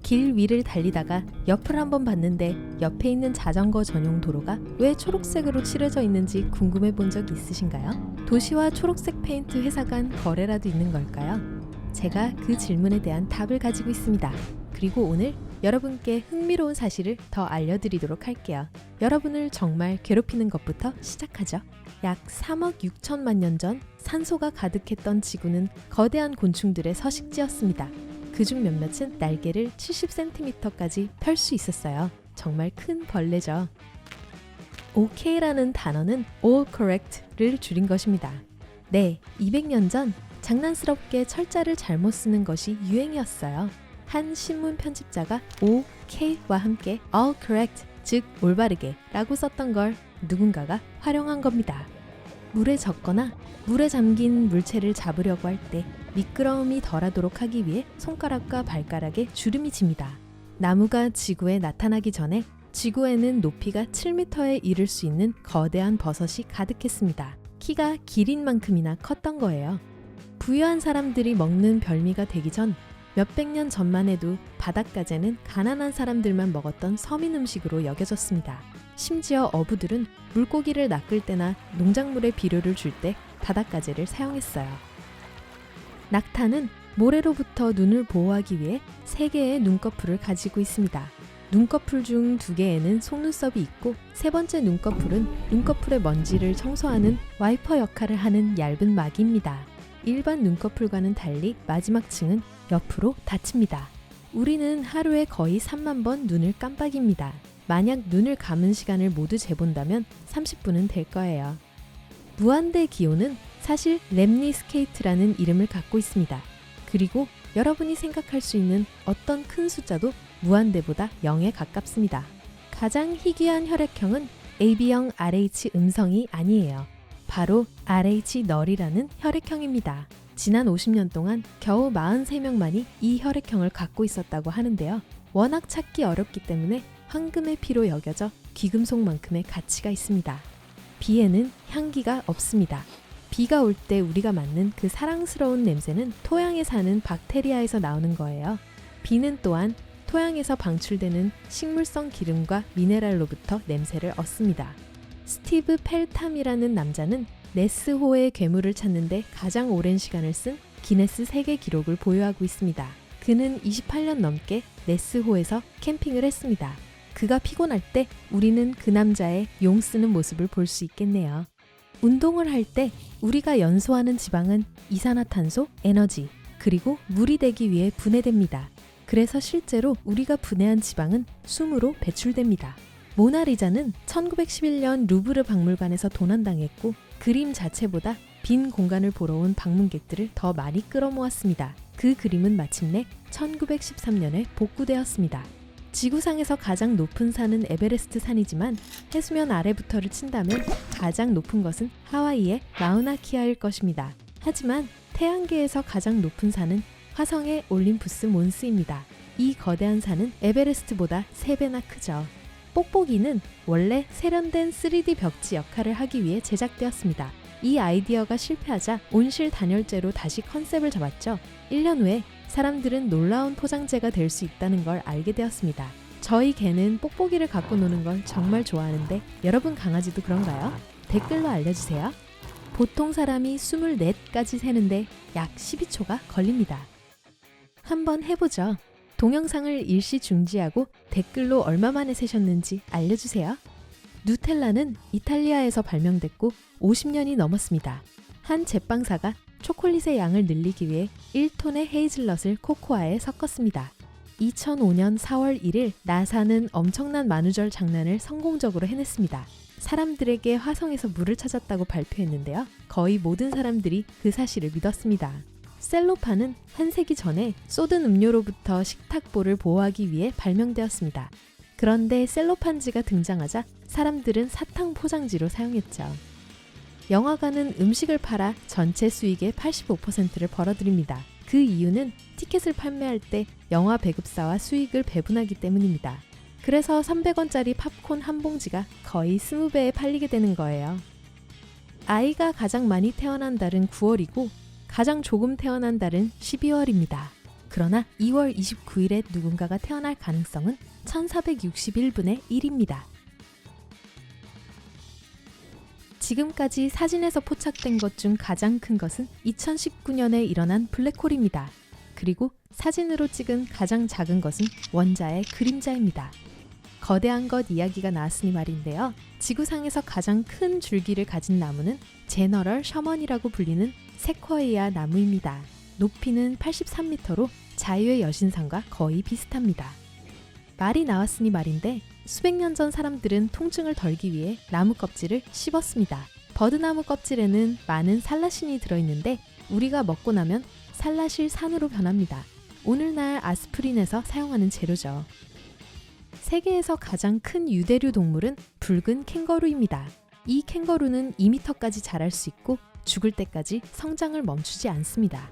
길 위를 달리다가 옆을 한번 봤는데 옆에 있는 자전거 전용 도로가 왜 초록색으로 칠해져 있는지 궁금해 본 적 있으신가요? 도시와 초록색 페인트 회사 간 거래라도 있는 걸까요? 제가 그 질문에 대한 답을 가지고 있습니다. 그리고 오늘 여러분께 흥미로운 사실을 더 알려드리도록 할게요. 여러분을 정말 괴롭히는 것부터 시작하죠. 약 3억 6천만 년 전 산소가 가득했던 지구는 거대한 곤충들의 서식지였습니다. 그중 몇몇은 날개를 70cm까지 펼 수 있었어요. 정말 큰 벌레죠. OK라는 단어는 All Correct를 줄인 것입니다. 네, 200년 전 장난스럽게 철자를 잘못 쓰는 것이 유행이었어요. 한 신문 편집자가 OK와 함께 All Correct, 즉 올바르게 라고 썼던 걸 누군가가 활용한 겁니다. 물에 젖거나 물에 잠긴 물체를 잡으려고 할 때 미끄러움이 덜하도록 하기 위해 손가락과 발가락에 주름이 집니다. 나무가 지구에 나타나기 전에 지구에는 높이가 7m에 이를 수 있는 거대한 버섯이 가득했습니다. 키가 길인 만큼이나 컸던 거예요. 부유한 사람들이 먹는 별미가 되기 전 몇백 년 전만 해도 바닷가재는 가난한 사람들만 먹었던 서민 음식으로 여겨졌습니다. 심지어 어부들은 물고기를 낚을 때나 농작물에 비료를 줄 때 바닷가재를 사용했어요. 낙타는 모래로부터 눈을 보호하기 위해 3개의 눈꺼풀을 가지고 있습니다. 눈꺼풀 중 2개에는 속눈썹이 있고 세 번째 눈꺼풀은 눈꺼풀의 먼지를 청소하는 와이퍼 역할을 하는 얇은 막입니다. 일반 눈꺼풀과는 달리 마지막 층은 옆으로 닫힙니다. 우리는 하루에 거의 3만 번 눈을 깜빡입니다. 만약 눈을 감은 시간을 모두 재본다면 30분은 될 거예요. 무한대 기호는 사실 렘니스케이트라는 이름을 갖고 있습니다. 그리고 여러분이 생각할 수 있는 어떤 큰 숫자도 무한대보다 0에 가깝습니다. 가장 희귀한 혈액형은 AB형 RH 음성이 아니에요. 바로 RH 널이라는 혈액형입니다. 지난 50년 동안 겨우 43명만이 이 혈액형을 갖고 있었다고 하는데요. 워낙 찾기 어렵기 때문에 황금의 피로 여겨져 귀금속만큼의 가치가 있습니다. 비에는 향기가 없습니다. 비가 올 때 우리가 맡는 그 사랑스러운 냄새는 토양에 사는 박테리아에서 나오는 거예요. 비는 또한 토양에서 방출되는 식물성 기름과 미네랄로부터 냄새를 얻습니다. 스티브 펠탐이라는 남자는 네스호의 괴물을 찾는데 가장 오랜 시간을 쓴 기네스 세계 기록을 보유하고 있습니다. 그는 28년 넘게 네스호에서 캠핑을 했습니다. 그가 피곤할 때 우리는 그 남자의 용 쓰는 모습을 볼 수 있겠네요. 운동을 할 때 우리가 연소하는 지방은 이산화탄소, 에너지, 그리고 물이 되기 위해 분해됩니다. 그래서 실제로 우리가 분해한 지방은 숨으로 배출됩니다. 모나리자는 1911년 루브르 박물관에서 도난당했고 그림 자체보다 빈 공간을 보러 온 방문객들을 더 많이 끌어모았습니다. 그 그림은 마침내 1913년에 복구되었습니다. 지구상에서 가장 높은 산은 에베레스트 산이지만 해수면 아래부터를 친다면 가장 높은 것은 하와이의 마우나키아일 것입니다. 하지만 태양계에서 가장 높은 산은 화성의 올림푸스 몬스입니다. 이 거대한 산은 에베레스트보다 3배나 크죠. 뽁뽁이는 원래 세련된 3D 벽지 역할을 하기 위해 제작되었습니다. 이 아이디어가 실패하자 온실 단열재로 다시 컨셉을 잡았죠. 1년 후에 사람들은 놀라운 포장재가 될 수 있다는 걸 알게 되었습니다. 저희 개는 뽁뽁이를 갖고 노는 걸 정말 좋아하는데 여러분 강아지도 그런가요? 댓글로 알려주세요. 보통 사람이 24까지 세는데 약 12초가 걸립니다. 한번 해보죠. 동영상을 일시 중지하고 댓글로 얼마 만에 세셨는지 알려주세요. 누텔라는 이탈리아에서 발명됐고 50년이 넘었습니다. 한 제빵사가 초콜릿의 양을 늘리기 위해 1톤의 헤이즐넛을 코코아에 섞었습니다. 2005년 4월 1일 나사는 엄청난 만우절 장난을 성공적으로 해냈습니다. 사람들에게 화성에서 물을 찾았다고 발표했는데요. 거의 모든 사람들이 그 사실을 믿었습니다. 셀로판은 한 세기 전에 쏟은 음료로부터 식탁보를 보호하기 위해 발명되었습니다. 그런데 셀로판지가 등장하자 사람들은 사탕 포장지로 사용했죠. 영화관은 음식을 팔아 전체 수익의 85%를 벌어들입니다. 그 이유는 티켓을 판매할 때 영화 배급사와 수익을 배분하기 때문입니다. 그래서 300원짜리 팝콘 한 봉지가 거의 20배에 팔리게 되는 거예요. 아이가 가장 많이 태어난 달은 9월이고 가장 조금 태어난 달은 12월입니다. 그러나 2월 29일에 누군가가 태어날 가능성은 1461분의 1입니다. 지금까지 사진에서 포착된 것 중 가장 큰 것은 2019년에 일어난 블랙홀입니다. 그리고 사진으로 찍은 가장 작은 것은 원자의 그림자입니다. 거대한 것 이야기가 나왔으니 말인데요. 지구상에서 가장 큰 줄기를 가진 나무는 제너럴 셔먼이라고 불리는 세쿼이아 나무입니다. 높이는 83m로 자유의 여신상과 거의 비슷합니다. 말이 나왔으니 말인데 수백 년 전 사람들은 통증을 덜기 위해 나무 껍질을 씹었습니다. 버드나무 껍질에는 많은 살라신이 들어있는데 우리가 먹고 나면 살라실산으로 변합니다. 오늘날 아스프린에서 사용하는 재료죠. 세계에서 가장 큰 유대류 동물은 붉은 캥거루입니다. 이 캥거루는 2m까지 자랄 수 있고 죽을 때까지 성장을 멈추지 않습니다.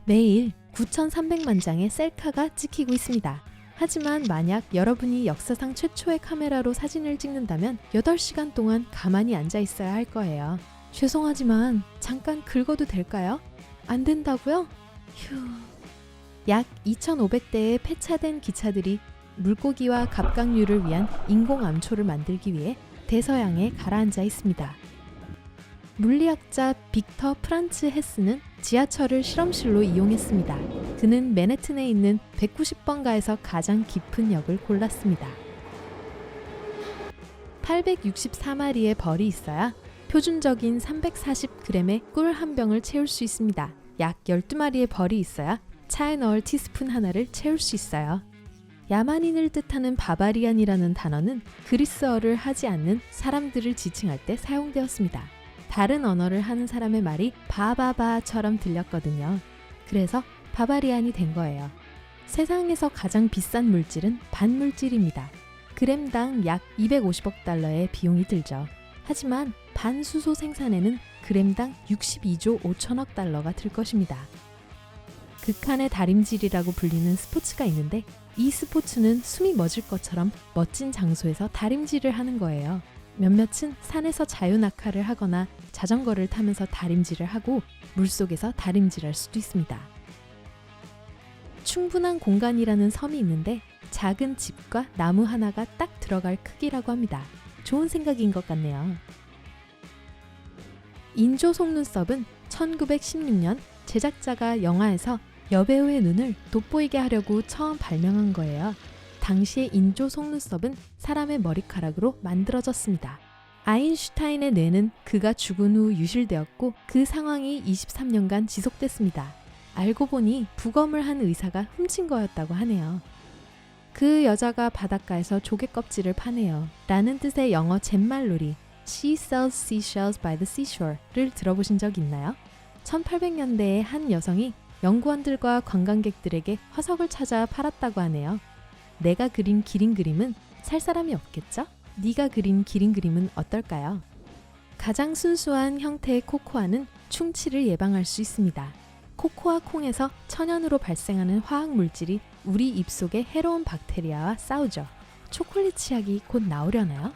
매일 9,300만 장의 셀카가 찍히고 있습니다. 하지만 만약 여러분이 역사상 최초의 카메라로 사진을 찍는다면 8시간 동안 가만히 앉아 있어야 할 거예요. 죄송하지만 잠깐 긁어도 될까요? 안 된다고요? 휴. 약 2,500대의 폐차된 기차들이 물고기와 갑각류를 위한 인공 암초를 만들기 위해 대서양에 가라앉아 있습니다. 물리학자 빅터 프란츠 헤스는 지하철을 실험실로 이용했습니다. 그는 맨해튼에 있는 190번가에서 가장 깊은 역을 골랐습니다. 864마리의 벌이 있어야 표준적인 340g의 꿀 한 병을 채울 수 있습니다. 약 12마리의 벌이 있어야 차에 넣을 티스푼 하나를 채울 수 있어요. 야만인을 뜻하는 바바리안이라는 단어는 그리스어를 하지 않는 사람들을 지칭할 때 사용되었습니다. 다른 언어를 하는 사람의 말이 바바바처럼 들렸거든요. 그래서 바바리안이 된 거예요. 세상에서 가장 비싼 물질은 반물질입니다. 그램당 약 250억 달러의 비용이 들죠. 하지만 반수소 생산에는 그램당 62조 5천억 달러가 들 것입니다. 극한의 다림질이라고 불리는 스포츠가 있는데 이 스포츠는 숨이 멎을 것처럼 멋진 장소에서 다림질을 하는 거예요. 몇몇은 산에서 자유낙하를 하거나 자전거를 타면서 다림질을 하고 물속에서 다림질할 수도 있습니다. 충분한 공간이라는 섬이 있는데 작은 집과 나무 하나가 딱 들어갈 크기라고 합니다. 좋은 생각인 것 같네요. 인조 속눈썹은 1916년 제작자가 영화에서 여배우의 눈을 돋보이게 하려고 처음 발명한 거예요. 당시의 인조 속눈썹은 사람의 머리카락으로 만들어졌습니다. 아인슈타인의 뇌는 그가 죽은 후 유실되었고 그 상황이 23년간 지속됐습니다. 알고 보니 부검을 한 의사가 훔친 거였다고 하네요. 그 여자가 바닷가에서 조개 껍질을 파네요. 라는 뜻의 영어 잿말놀이 She sells seashells by the seashore를 들어보신 적 있나요? 1800년대에 한 여성이 연구원들과 관광객들에게 화석을 찾아 팔았다고 하네요. 내가 그린 기린 그림은 살 사람이 없겠죠? 네가 그린 기린 그림은 어떨까요? 가장 순수한 형태의 코코아는 충치를 예방할 수 있습니다. 코코아 콩에서 천연으로 발생하는 화학 물질이 우리 입속의 해로운 박테리아와 싸우죠. 초콜릿 치약이 곧 나오려나요?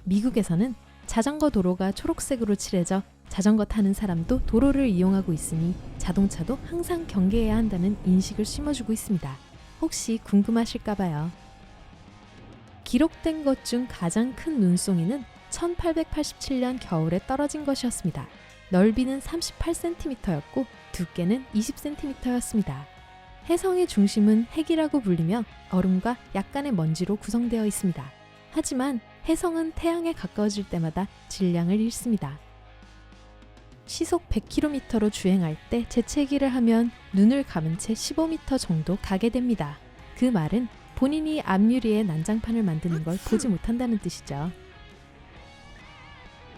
미국에서는 자전거 도로가 초록색으로 칠해져 자전거 타는 사람도 도로를 이용하고 있으니 자동차도 항상 경계해야 한다는 인식을 심어주고 있습니다. 혹시 궁금하실까봐요. 기록된 것 중 가장 큰 눈송이는 1887년 겨울에 떨어진 것이었습니다. 넓이는 38cm였고 두께는 20cm였습니다. 해성의 중심은 핵이라고 불리며 얼음과 약간의 먼지로 구성되어 있습니다. 하지만 해성은 태양에 가까워질 때마다 질량을 잃습니다. 시속 100km로 주행할 때 재채기를 하면 눈을 감은 채 15m 정도 가게 됩니다. 그 말은 본인이 앞유리에 난장판을 만드는 걸 보지 못한다는 뜻이죠.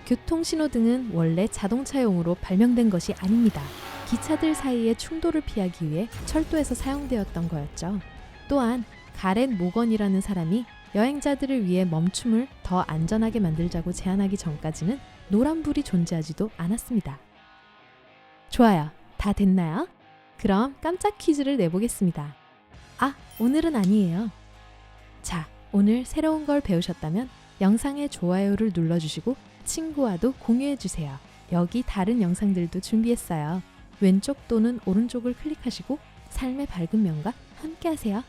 교통신호등은 원래 자동차용으로 발명된 것이 아닙니다. 기차들 사이의 충돌을 피하기 위해 철도에서 사용되었던 거였죠. 또한 가렛 모건이라는 사람이 여행자들을 위해 멈춤을 더 안전하게 만들자고 제안하기 전까지는 노란불이 존재하지도 않았습니다. 좋아요. 다 됐나요? 그럼 깜짝 퀴즈를 내보겠습니다. 아, 오늘은 아니에요. 자, 오늘 새로운 걸 배우셨다면 영상에 좋아요를 눌러주시고 친구와도 공유해주세요. 여기 다른 영상들도 준비했어요. 왼쪽 또는 오른쪽을 클릭하시고 삶의 밝은 면과 함께하세요.